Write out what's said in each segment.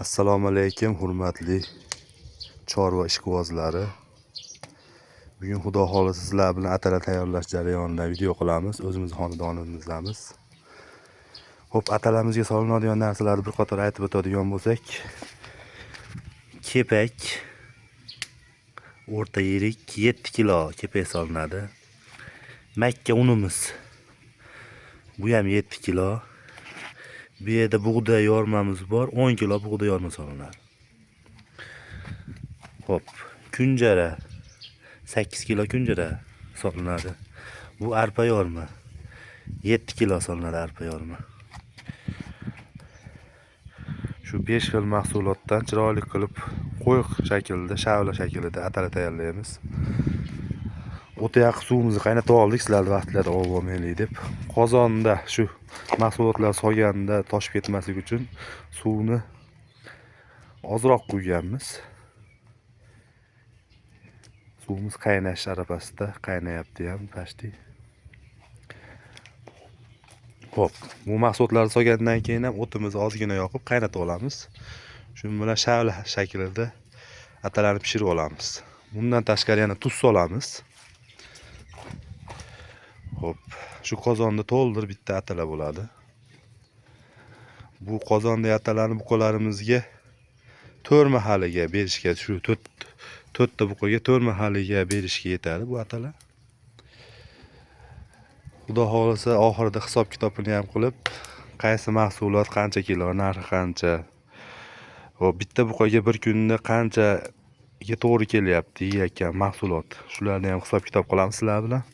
Assalomu alaykum hurmatli chorva ishqibozlari. Bugun xudo xolisa sizlar bilan atala tayyorlash jarayonidan video qilamiz. O'zimiz xonadonimizdamiz. Xo'p, atalamizga solinadigan narsalarni bir qator aytib o'tadigan bo'lsak, kepak o'rta yirik 7 kilo kepak solinadi. Makka unimiz bu ham 7 kilo. Bu yerda bug'doy yormamiz bor, 10 kilo bug'doy yorma solinadi. Hop, kunjara 8 kilo kunjara solinadi. Bu arpa yorma 7 kilo solinadi arpa yorma. Shu 5 xil mahsulotdan chiroyli qilib qo'yiq shaklida, shavla shaklida atala tayyorlaymiz. O'ta yaxshi suvimizni qaynatib oldik, sizlarni vaqtlarda olib bo'lmaylik deb. Qozonda shu mahsulotlar solganda toshib ketmasligi uchun suvni ozroq qo'yganmiz. Suvimiz qaynash arafasida, qaynayapti ham pashti. Hop, bu mahsulotlarni solgandan keyin ham o'timizni ozgina yoqib qaynatib olamiz. Shu bilan shavla shaklida atalarni pishirib olamiz. Bundan tashqari yana tuz solamiz. Hop, shu qozonni to'ldir bitta atala bo'ladi. Bu qozonda atalarni buqalarimizga 4 mahaliga berishga, shu 4 ta buqaga 4 mahaliga berishga yetadi bu atalar. Xudo xolisa oxirida hisob kitobini ham qilib, qaysi mahsulot qancha kilo, narxi qancha, va bitta buqaga bir kunda qanchaga to'g'ri kelyapti yeyotgan mahsulot, shularni ham hisob kitob qilamiz sizlar bilan.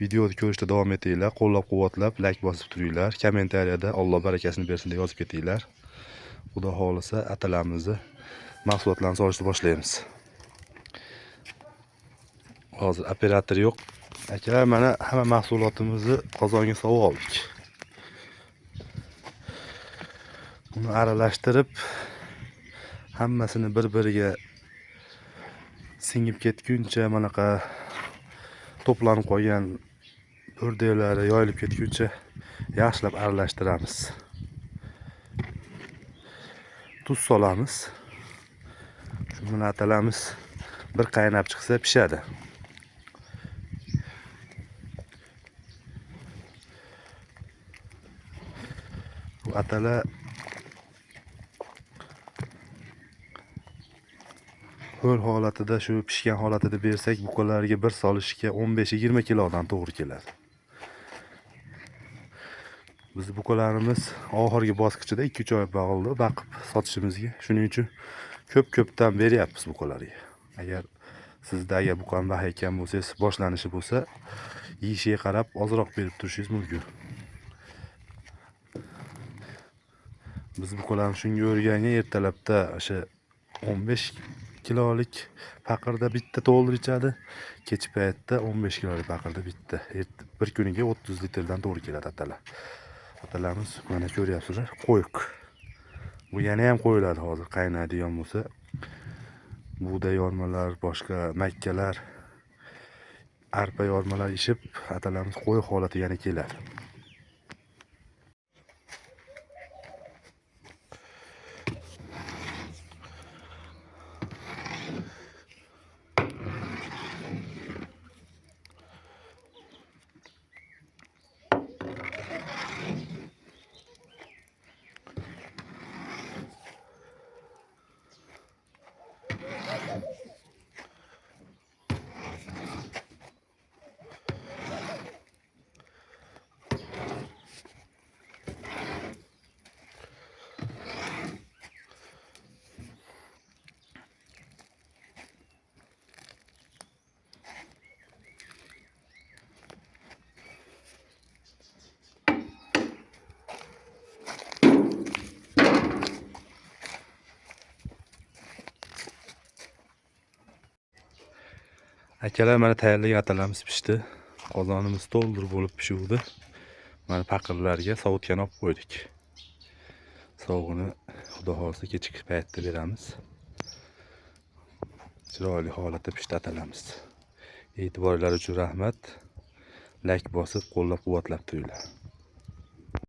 Videoni ko'rishda davom etinglar, qo'llab-quvvatlab, like bosib turinglar, kommentariyada Alloh barakasini bersin deb yozib ketinglar. Xudo xolisa atalarimizni mahsulotlarni solishni boshlaymiz. Hozir operator yo'q. Akalar, mana hamma mahsulotimizni qozonga solib oldik. Buni aralashtirib, hammasini bir-biriga singib ketguncha, manaqa to'planib qolgan o'rdaklari yoyilib ketguncha yaxshilab aralashtiramiz. Tuz solamiz. Shuni atalamiz bir qaynab chiqsa pishadi. Bu atala ho'l holatida, shu pishgan holatida bersak, buqalarga bir solishga 15-20 kilodan to'g'ri keladi. Biz buqalarimiz oxirgi bosqichida 2-3 oy bo'ldi baqib sotishimizga. Shuning uchun ko'p-ko'pdan beryapmiz buqalarga. Agar sizda buqani bahayotgan bo'lsangiz, boshlanishi bo'lsa, yeyishiga qarab ozroq berib turishingiz mumkin. Biz buqalarni shunga o'rganga ertalabda o'sha 15 kilolik paqirda bitta to'ldir ichadi. Kech paytda 15 kilolik paqirda bitta. Bir kuniga 30 litrdan to'g'ri keladi atalar. Atalarimiz mana ko'ryapsizlar, qo'yiq. Bu yana ham qo'yiladi hozir qaynaydigan bo'lsa. Bug'doy yormalar, boshqa makkalar, arpa yormalar ishib, atalarimiz qo'yiq holati yana keladi. Akalar, mana tayyorlagan atalarimiz pishdi. Qozonimiz to'ldir bo'lib pishuvdi. Mana paqirlarga sovutgan olib qo'ydik. Sovug'ini xudo xolisa kechki paytda beramiz. Chiroyli holatda pishdi atalarimiz. E'tiborlaringiz uchun rahmat. Like bosib, qo'llab-quvvatlab turinglar.